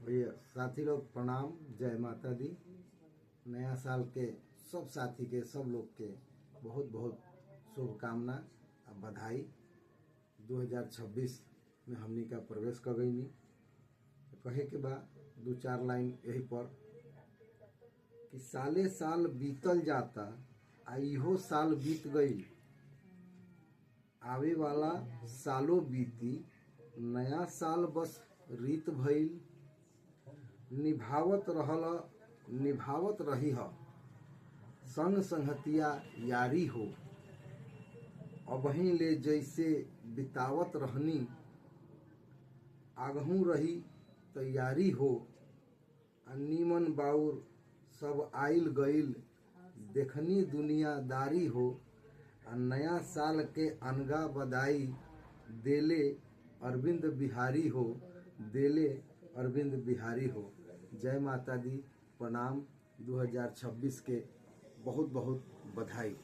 भैया साथी लोग प्रणाम, जय माता दी। नया साल के सब साथी के, सब लोग के बहुत बहुत शुभकामना और बधाई। 2026 में हमनी का प्रवेश कर गई। तो कहे के बाद दो चार लाइन यही पर कि साले साल बीतल जाता आ इहो साल बीत गई, आवे वाला सालों बीती, नया साल बस रीत भइल। निभावत रही ह संग संगतिया यारी हो, अबहीं ले जैसे बितावत रहनी, आगहू रही तैयारी हो। नीमन बाउर सब आइल गइल, देखनी दुनियादारी हो। नया साल के अनगा बधाई देले अरविंद बिहारी हो, देले अरविंद बिहारी हो। जय माता दी, प्रणाम। 2026 के बहुत बहुत बधाई।